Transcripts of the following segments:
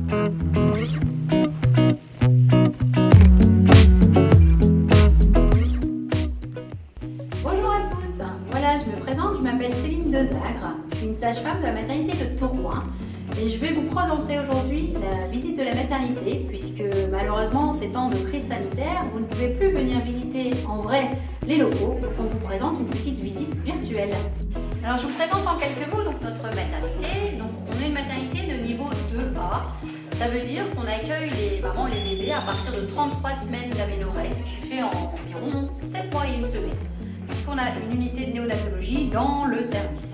Bonjour à tous, voilà, je me présente, je m'appelle Céline Dezagre, je suis une sage-femme de la maternité de Tourcoing et je vais vous présenter aujourd'hui la visite de la maternité puisque malheureusement en ces temps de crise sanitaire, vous ne pouvez plus venir visiter en vrai les locaux, donc on vous présente une petite visite virtuelle. Alors je vous présente en quelques mots donc notre maternité. Donc on est une maternité de niveau 2A. Ça veut dire qu'on accueille les mamans, les bébés à partir de 33 semaines d'aménorrhée, ce qui fait environ 7 mois et une semaine. Puisqu'on a une unité de néonatologie dans le service.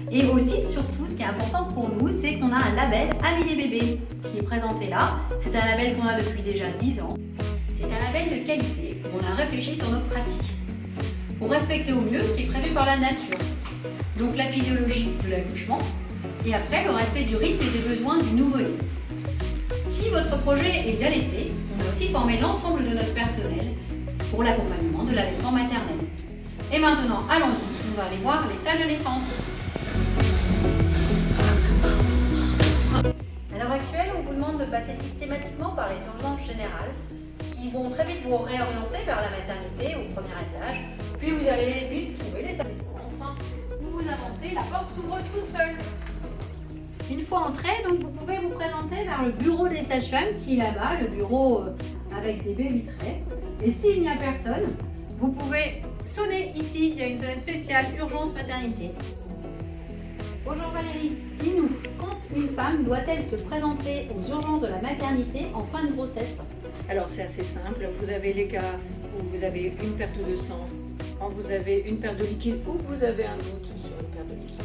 Et aussi, surtout, ce qui est important pour nous, c'est qu'on a un label Amis des bébés qui est présenté là. C'est un label qu'on a depuis déjà 10 ans. C'est un label de qualité où on a réfléchi sur nos pratiques pour respecter au mieux ce qui est prévu par la nature. Donc la physiologie de l'accouchement et après le respect du rythme et des besoins du nouveau-né. Si votre projet est d'allaiter, on a aussi formé l'ensemble de notre personnel pour l'accompagnement de l'allaitement maternel. Et maintenant, allons-y, on va aller voir les salles de naissance. À l'heure actuelle, on vous demande de passer systématiquement par les urgences générales qui vont très vite vous réorienter vers la maternité au premier étage. Puis vous allez vite trouver les salles de naissance. Vous avancez, la porte s'ouvre toute seule. Une fois entré, donc vous pouvez vous présenter vers le bureau des sages-femmes qui est là-bas, le bureau avec des baies vitrées. Et s'il n'y a personne, vous pouvez sonner ici, il y a une sonnette spéciale, urgence maternité. Bonjour Valérie, dis-nous, quand une femme doit-elle se présenter aux urgences de la maternité en fin de grossesse? Alors c'est assez simple, vous avez les cas où vous avez une perte de sang, quand vous avez une perte de liquide ou que vous avez un doute sur une perte de liquide,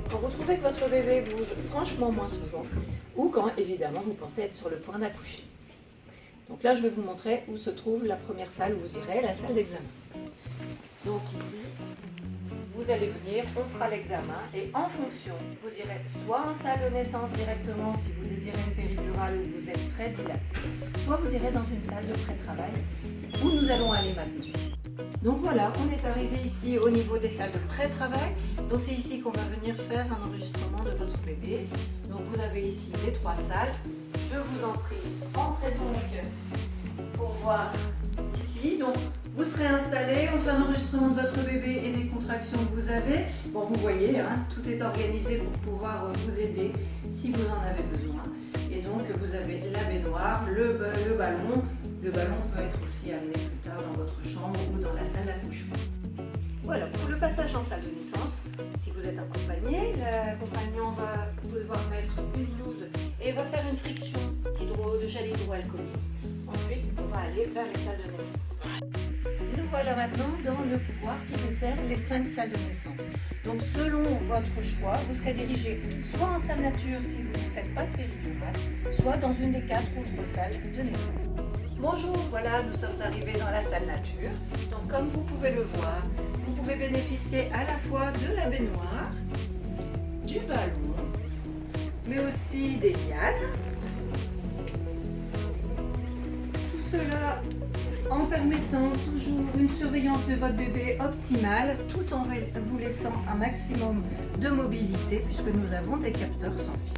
quand vous trouvez que votre bébé bouge franchement moins souvent ou quand évidemment vous pensez être sur le point d'accoucher. Donc là je vais vous montrer où se trouve la première salle où vous irez, la salle d'examen. Donc ici, vous allez venir, on fera l'examen et en fonction, vous irez soit en salle de naissance directement si vous désirez une péridurale ou vous êtes très dilaté, soit vous irez dans une salle de pré-travail où nous allons aller maintenant. Donc voilà, on est arrivé ici au niveau des salles de pré-travail. Donc c'est ici qu'on va venir faire un enregistrement de votre bébé. Donc vous avez ici les 3 salles. Je vous en prie, entrez donc pour voir ici. Donc vous serez installé, on fait un enregistrement de votre bébé et des contractions que vous avez. Bon, vous voyez, hein, tout est organisé pour pouvoir vous aider si vous en avez besoin. Et donc vous avez la baignoire, le ballon. Le ballon peut être aussi amené plus tard dans votre chambre ou dans la salle d'accouchement. Voilà, pour le passage en salle de naissance, si vous êtes accompagné, l'accompagnant va devoir mettre une blouse et va faire une friction de gel hydroalcoolique. Ensuite, on va aller vers les salles de naissance. Nous voilà maintenant dans le couloir qui dessert les 5 salles de naissance. Donc selon votre choix, vous serez dirigé soit en salle nature si vous ne faites pas de péridurale, soit dans une des 4 autres salles de naissance. Bonjour, voilà, nous sommes arrivés dans la salle nature. Donc comme vous pouvez le voir, vous pouvez bénéficier à la fois de la baignoire, du ballon, mais aussi des lianes. Tout cela en permettant toujours une surveillance de votre bébé optimale, tout en vous laissant un maximum de mobilité puisque nous avons des capteurs sans fil.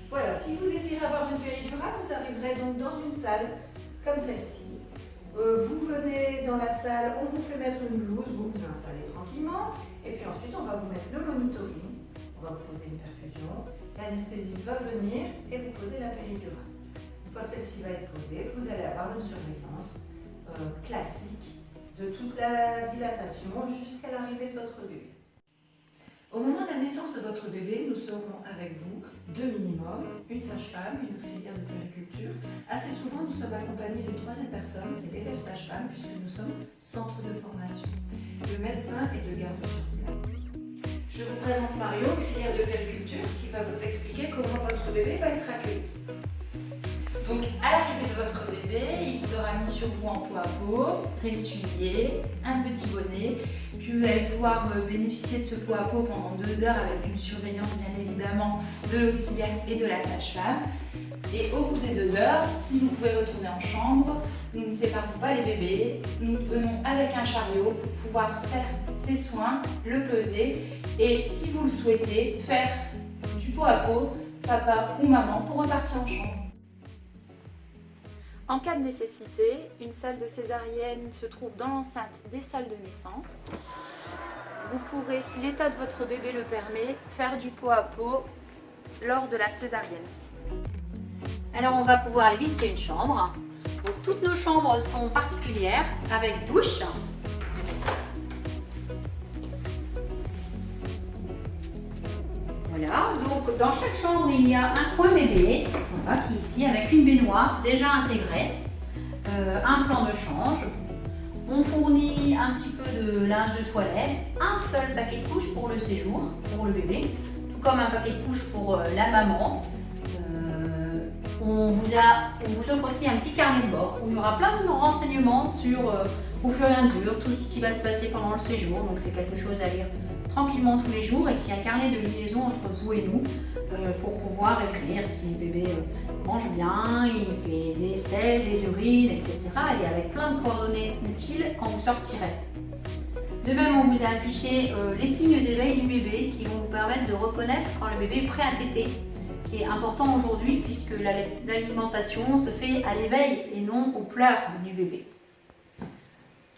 Voilà, si vous désirez avoir une péridurale, vous arriverez donc dans une salle comme celle-ci. Vous venez dans la salle, on vous fait mettre une blouse, vous vous installez tranquillement et puis ensuite on va vous mettre le monitoring, on va vous poser une perfusion, l'anesthésiste va venir et vous poser la péridurale. Une fois que celle-ci va être posée, vous allez avoir une surveillance classique de toute la dilatation jusqu'à l'arrivée de votre bébé. Au moment de la naissance de votre bébé, nous serons avec vous, 2 minimum, une sage-femme, une auxiliaire de puériculture. Assez souvent, nous sommes accompagnés d'une 3e personne, c'est l'élève sage-femme, puisque nous sommes centre de formation. Le médecin est de garde sur place. Je vous présente Mario, auxiliaire de puériculture, qui va vous expliquer comment votre bébé va être accueilli. Donc à l'arrivée de votre bébé, il sera mis sur vous en peau à peau, ressuyé, un petit bonnet, puis vous allez pouvoir bénéficier de ce pot à peau pendant 2 heures avec une surveillance bien évidemment de l'auxiliaire et de la sage-femme. Et au bout des 2 heures, si vous pouvez retourner en chambre, nous ne séparons pas les bébés, nous venons avec un chariot pour pouvoir faire ces soins, le peser et si vous le souhaitez, faire du pot à pot papa ou maman pour repartir en chambre. En cas de nécessité, une salle de césarienne se trouve dans l'enceinte des salles de naissance. Vous pourrez, si l'état de votre bébé le permet, faire du pot à pot lors de la césarienne. Alors on va pouvoir aller visiter une chambre. Donc, toutes nos chambres sont particulières avec douche. Voilà, donc dans chaque chambre il y a un coin bébé, voilà, qui est ici avec une baignoire déjà intégrée, un plan de change. On fournit un petit peu de linge de toilette, un seul paquet de couches pour le séjour, pour le bébé, tout comme un paquet de couches pour la maman. On vous offre aussi un petit carnet de bord où il y aura plein de renseignements sur, au fur et à mesure, tout ce qui va se passer pendant le séjour. Donc c'est quelque chose à lire tranquillement tous les jours et qui est un carnet de liaison entre vous et nous pour pouvoir écrire si le bébé mange bien, il fait des selles, des urines, etc. Et avec plein de coordonnées utiles quand vous sortirez. De même, on vous a affiché les signes d'éveil du bébé qui vont vous permettre de reconnaître quand le bébé est prêt à téter, qui est important aujourd'hui puisque l'alimentation se fait à l'éveil et non aux pleurs du bébé.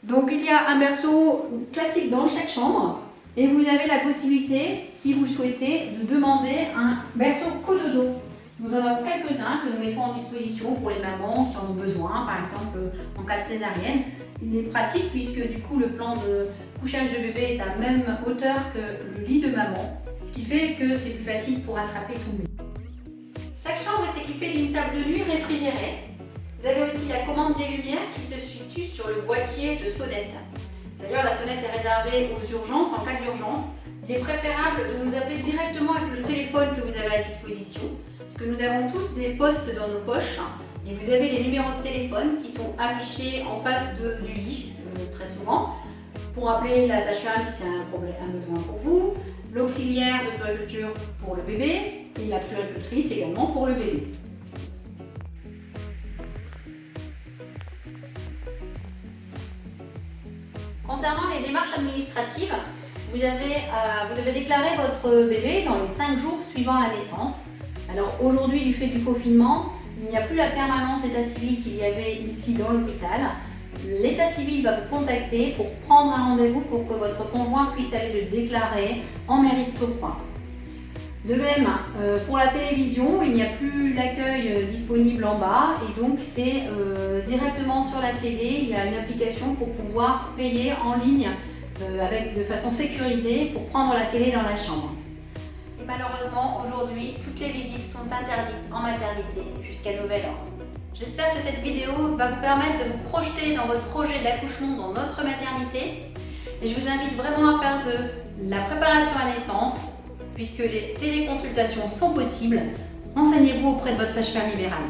Donc il y a un berceau classique dans chaque chambre et vous avez la possibilité, si vous le souhaitez, de demander un berceau cododo. Nous en avons quelques-uns que nous mettons en disposition pour les mamans qui en ont besoin, par exemple en cas de césarienne. Il est pratique puisque du coup le plan de couchage de bébé est à même hauteur que le lit de maman, ce qui fait que c'est plus facile pour attraper son bébé. Chaque chambre est équipée d'une table de nuit réfrigérée. Vous avez aussi la commande des lumières qui se situe sur le boîtier de sonnette. D'ailleurs, la sonnette est réservée aux urgences, en cas d'urgence. Il est préférable de nous appeler directement avec le téléphone que vous avez à disposition, parce que nous avons tous des postes dans nos poches et vous avez les numéros de téléphone qui sont affichés en face du lit, très souvent, pour appeler la sage-femme si c'est un besoin pour vous, l'auxiliaire de puériculture pour le bébé et la puéricultrice également pour le bébé. Concernant les démarches administratives, vous devez déclarer votre bébé dans les 5 jours suivant la naissance. Alors aujourd'hui, du fait du confinement, il n'y a plus la permanence d'état civil qu'il y avait ici dans l'hôpital. L'état civil va vous contacter pour prendre un rendez-vous pour que votre conjoint puisse aller le déclarer en mairie de Tourcoing. De même, pour la télévision, il n'y a plus l'accueil disponible en bas et donc c'est directement sur la télé, il y a une application pour pouvoir payer en ligne de façon sécurisée pour prendre la télé dans la chambre. Et malheureusement, aujourd'hui, toutes les visites sont interdites en maternité jusqu'à nouvel ordre. J'espère que cette vidéo va vous permettre de vous projeter dans votre projet d'accouchement dans notre maternité et je vous invite vraiment à faire de la préparation à naissance. Puisque les téléconsultations sont possibles, renseignez-vous auprès de votre sage-femme libérale.